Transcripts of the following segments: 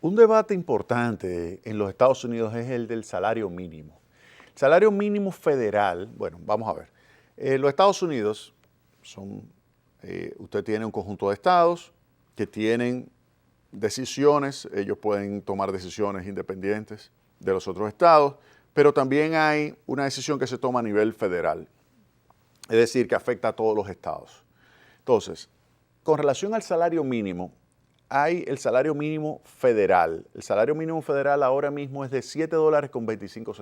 Un debate importante en los Estados Unidos es el del salario mínimo. El salario mínimo federal, bueno, vamos a ver. Los Estados Unidos usted tiene un conjunto de estados que tienen decisiones, ellos pueden tomar decisiones independientes de los otros estados, pero también hay una decisión que se toma a nivel federal, es decir, que afecta a todos los estados. Entonces, con relación al salario mínimo, hay el salario mínimo federal. El salario mínimo federal ahora mismo es de $7.25.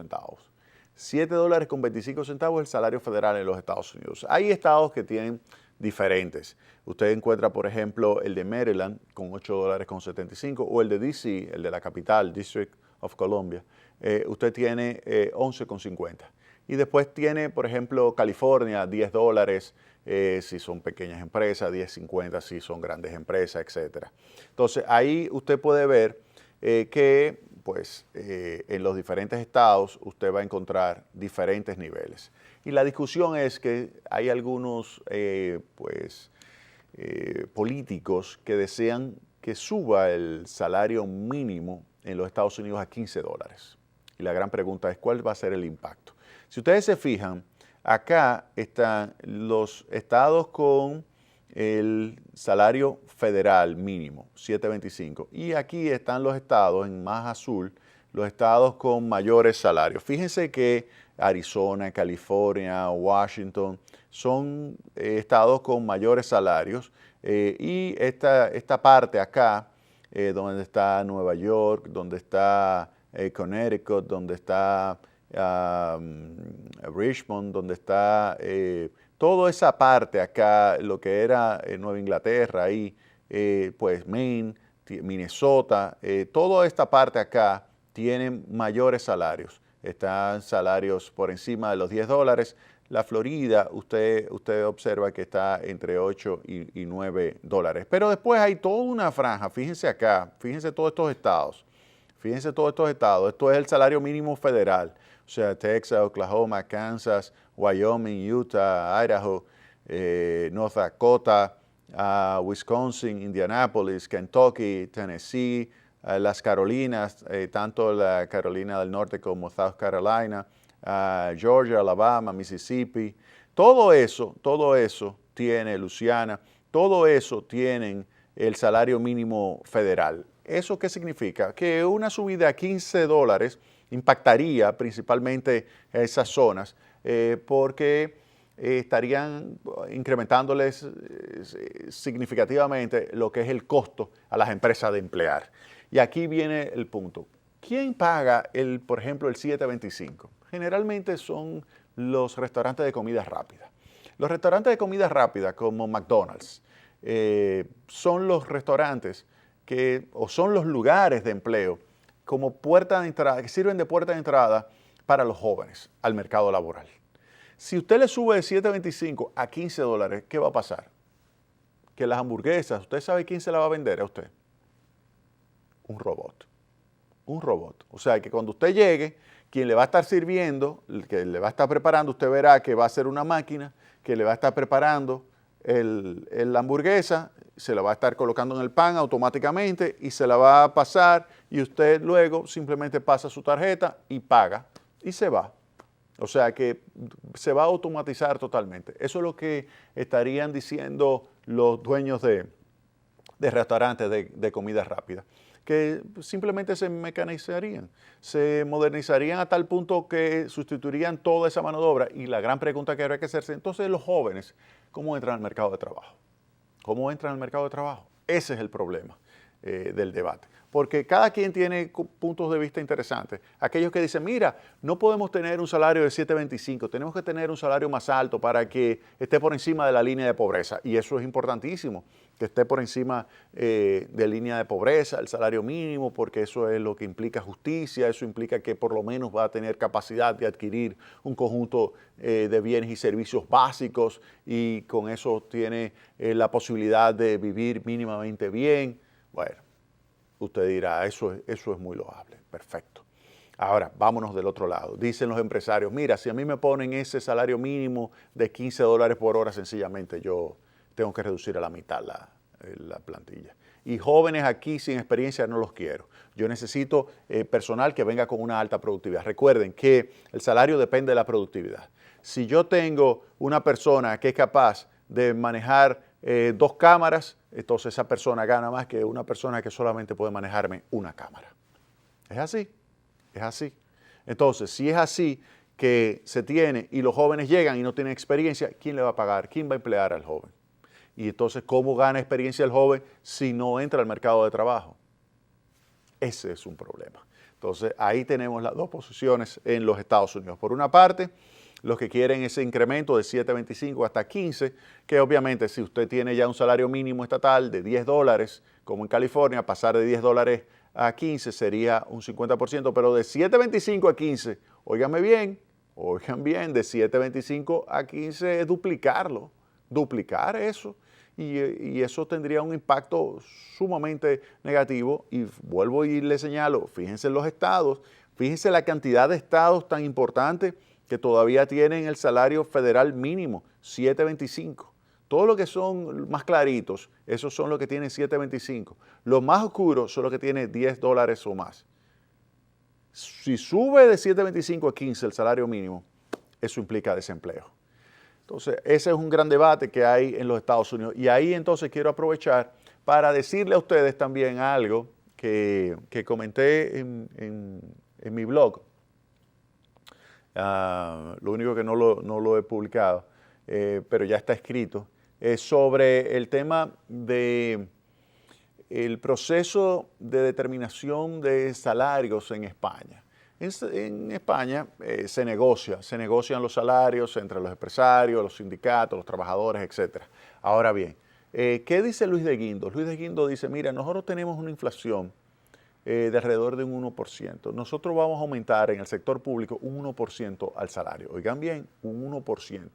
$7.25 es el salario federal en los Estados Unidos. Hay estados que tienen diferentes. Usted encuentra, por ejemplo, el de Maryland con $8.75 o el de DC, el de la capital, District of Columbia. Usted tiene $11.50. Y después tiene, por ejemplo, California, $10 si son pequeñas empresas, $10.50 si son grandes empresas, etc. Entonces, ahí usted puede ver que pues, en los diferentes estados usted va a encontrar diferentes niveles. Y la discusión es que hay algunos políticos que desean que suba el salario mínimo en los Estados Unidos a $15. Y la gran pregunta es, ¿cuál va a ser el impacto? Si ustedes se fijan, acá están los estados con el salario federal mínimo, $7.25. Y aquí están los estados, en más azul, los estados con mayores salarios. Fíjense que Arizona, California, Washington son estados con mayores salarios. Y esta parte acá, donde está Nueva York, donde está Connecticut, donde está Richmond, donde está toda esa parte acá, lo que era Nueva Inglaterra, ahí, pues Maine, Minnesota, toda esta parte acá tienen mayores salarios. Están salarios por encima de los $10. La Florida, usted observa que está entre $8 y $9. Pero después hay toda una franja, fíjense acá, fíjense todos estos estados. Fíjense todos estos estados, esto es el salario mínimo federal, o sea, Texas, Oklahoma, Kansas, Wyoming, Utah, Idaho, North Dakota, Wisconsin, Indianapolis, Kentucky, Tennessee, las Carolinas, tanto la Carolina del Norte como South Carolina, Georgia, Alabama, Mississippi, todo eso tiene Luisiana, todo eso tienen el salario mínimo federal. ¿Eso qué significa? Que una subida a $15 impactaría principalmente a esas zonas porque estarían incrementándoles significativamente lo que es el costo a las empresas de emplear. Y aquí viene el punto. ¿Quién paga, por ejemplo, el $7.25? Generalmente son los restaurantes de comida rápida. Los restaurantes de comida rápida como McDonald's son los restaurantes o son los lugares de empleo como puerta de entrada, que sirven de puerta de entrada para los jóvenes al mercado laboral. Si usted le sube de $7.25 a $15, ¿qué va a pasar? Que las hamburguesas, ¿usted sabe quién se la va a vender a usted? Un robot. Un robot. O sea, que cuando usted llegue, quien le va a estar sirviendo, que le va a estar preparando, usted verá que va a ser una máquina que le va a estar preparando la hamburguesa, se la va a estar colocando en el pan automáticamente y se la va a pasar y usted luego simplemente pasa su tarjeta y paga y se va. O sea que se va a automatizar totalmente. Eso es lo que estarían diciendo los dueños de restaurantes de comida rápida, que simplemente se mecanizarían, se modernizarían a tal punto que sustituirían toda esa mano de obra. Y la gran pregunta que habría que hacerse, entonces los jóvenes, ¿cómo entran al mercado de trabajo? ¿Cómo entran al mercado de trabajo? Ese es el problema del debate. Porque cada quien tiene puntos de vista interesantes. Aquellos que dicen, mira, no podemos tener un salario de $7.25, tenemos que tener un salario más alto para que esté por encima de la línea de pobreza. Y eso es importantísimo, que esté por encima de línea de pobreza, el salario mínimo, porque eso es lo que implica justicia, eso implica que por lo menos va a tener capacidad de adquirir un conjunto de bienes y servicios básicos y con eso tiene la posibilidad de vivir mínimamente bien. Bueno, usted dirá, eso es muy loable, perfecto. Ahora, vámonos del otro lado. Dicen los empresarios, mira, si a mí me ponen ese salario mínimo de $15 por hora, sencillamente yo tengo que reducir a la mitad la plantilla. Y jóvenes aquí sin experiencia no los quiero. Yo necesito personal que venga con una alta productividad. Recuerden que el salario depende de la productividad. Si yo tengo una persona que es capaz de manejar 2 cámaras, entonces esa persona gana más que una persona que solamente puede manejarme una cámara. Es así, es así. Entonces, si es así que se tiene y los jóvenes llegan y no tienen experiencia, ¿quién le va a pagar? ¿Quién va a emplear al joven? Y entonces, ¿cómo gana experiencia el joven si no entra al mercado de trabajo? Ese es un problema. Entonces, ahí tenemos las 2 posiciones en los Estados Unidos. Por una parte, los que quieren ese incremento de 7.25 hasta 15, que obviamente si usted tiene ya un salario mínimo estatal de $10, como en California, pasar de $10 a 15 sería un 50%, pero de 7.25 a 15, oigan bien, de 7.25 a 15 es duplicar eso. Y eso tendría un impacto sumamente negativo. Y vuelvo y le señalo, fíjense en los estados, fíjense la cantidad de estados tan importante que todavía tienen el salario federal mínimo, 7.25. Todo lo que son más claritos, esos son los que tienen 7.25. Los más oscuros son los que tienen $10 o más. Si sube de 7.25 a 15 el salario mínimo, eso implica desempleo. Entonces, ese es un gran debate que hay en los Estados Unidos. Y ahí entonces quiero aprovechar para decirle a ustedes también algo que comenté en mi blog. Lo único que no lo he publicado, pero ya está escrito, es sobre el tema del proceso de determinación de salarios en España. En España se negocian los salarios entre los empresarios, los sindicatos, los trabajadores, etc. Ahora bien, ¿qué dice Luis de Guindos? Luis de Guindos dice, mira, nosotros tenemos una inflación de alrededor de un 1%. Nosotros vamos a aumentar en el sector público un 1% al salario. Oigan bien, un 1%.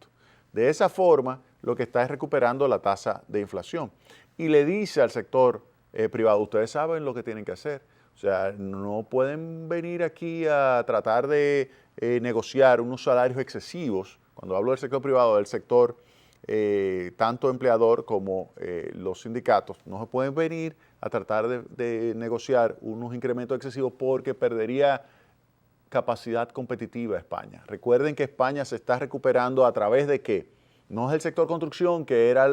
De esa forma, lo que está es recuperando la tasa de inflación. Y le dice al sector privado, ustedes saben lo que tienen que hacer. O sea, no pueden venir aquí a tratar de negociar unos salarios excesivos. Cuando hablo del sector privado, del sector tanto empleador como los sindicatos, no se pueden venir a tratar de negociar unos incrementos excesivos porque perdería capacidad competitiva España. Recuerden que España se está recuperando a través de ¿qué? No es el sector construcción, que era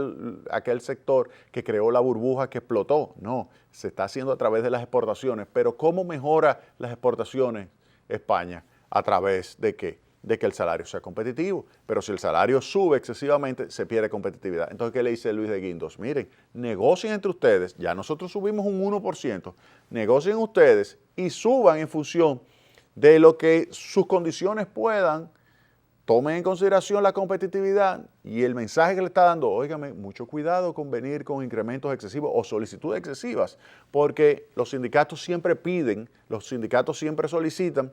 aquel sector que creó la burbuja que explotó. No, se está haciendo a través de las exportaciones. Pero ¿cómo mejora las exportaciones España? A través de ¿qué? De que el salario sea competitivo. Pero si el salario sube excesivamente, se pierde competitividad. Entonces, ¿qué le dice Luis de Guindos? Miren, negocien entre ustedes. Ya nosotros subimos un 1%. Negocien ustedes y suban en función de lo que sus condiciones puedan. Tomen en consideración la competitividad y el mensaje que le está dando, óigame, mucho cuidado con venir con incrementos excesivos o solicitudes excesivas, porque los sindicatos siempre piden, los sindicatos siempre solicitan,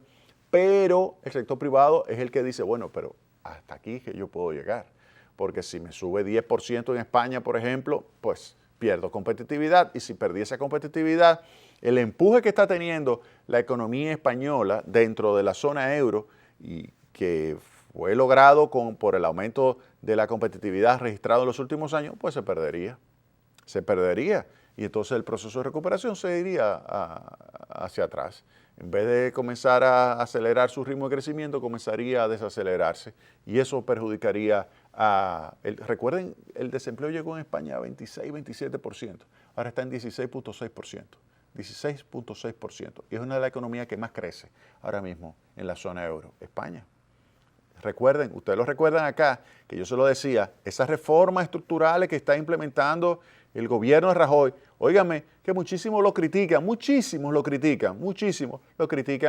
pero el sector privado es el que dice, bueno, pero hasta aquí que yo puedo llegar, porque si me sube 10% en España, por ejemplo, pues pierdo competitividad y si perdí esa competitividad, el empuje que está teniendo la economía española dentro de la zona euro y que fue logrado por el aumento de la competitividad registrado en los últimos años, pues se perdería. Y entonces el proceso de recuperación se iría hacia atrás. En vez de comenzar a acelerar su ritmo de crecimiento, comenzaría a desacelerarse. Y eso perjudicaría recuerden, el desempleo llegó en España a 26-27%. Ahora está en 16.6%. 16.6%. Y es una de las economías que más crece ahora mismo en la zona euro, España. Recuerden, ustedes lo recuerdan acá, que yo se lo decía, esas reformas estructurales que está implementando el gobierno de Rajoy, óigame, que muchísimos lo critican,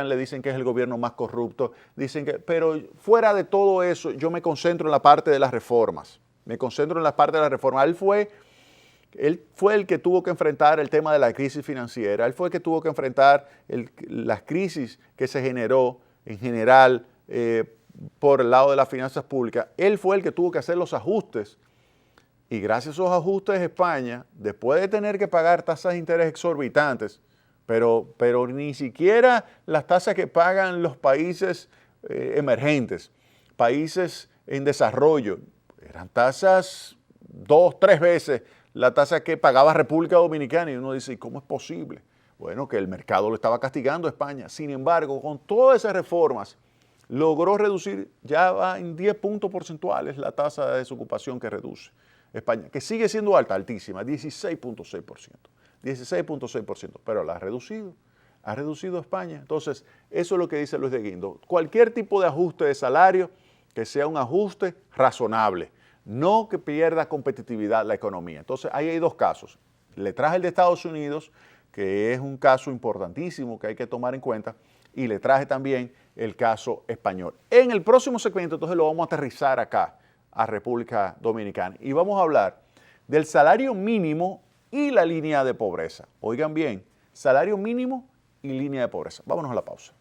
le dicen que es el gobierno más corrupto, pero fuera de todo eso, yo me concentro en la parte de las reformas, Él fue el que tuvo que enfrentar el tema de la crisis financiera, él fue el que tuvo que enfrentar las crisis que se generó en general por el lado de las finanzas públicas. Él fue el que tuvo que hacer los ajustes y gracias a esos ajustes España, después de tener que pagar tasas de interés exorbitantes, pero ni siquiera las tasas que pagan los países emergentes, países en desarrollo, eran tasas 2-3 veces la tasa que pagaba República Dominicana y uno dice, ¿y cómo es posible? Bueno, que el mercado lo estaba castigando a España. Sin embargo, con todas esas reformas, logró reducir, ya va en 10 puntos porcentuales la tasa de desocupación que reduce España, que sigue siendo alta, altísima, 16.6%. 16.6%, pero la ha reducido España. Entonces, eso es lo que dice Luis de Guindos. Cualquier tipo de ajuste de salario, que sea un ajuste razonable, no que pierda competitividad la economía. Entonces, ahí hay dos casos. Le traje el de Estados Unidos, que es un caso importantísimo que hay que tomar en cuenta, y le traje también el caso español. En el próximo segmento, entonces, lo vamos a aterrizar acá, a República Dominicana, y vamos a hablar del salario mínimo y la línea de pobreza. Oigan bien, salario mínimo y línea de pobreza. Vámonos a la pausa.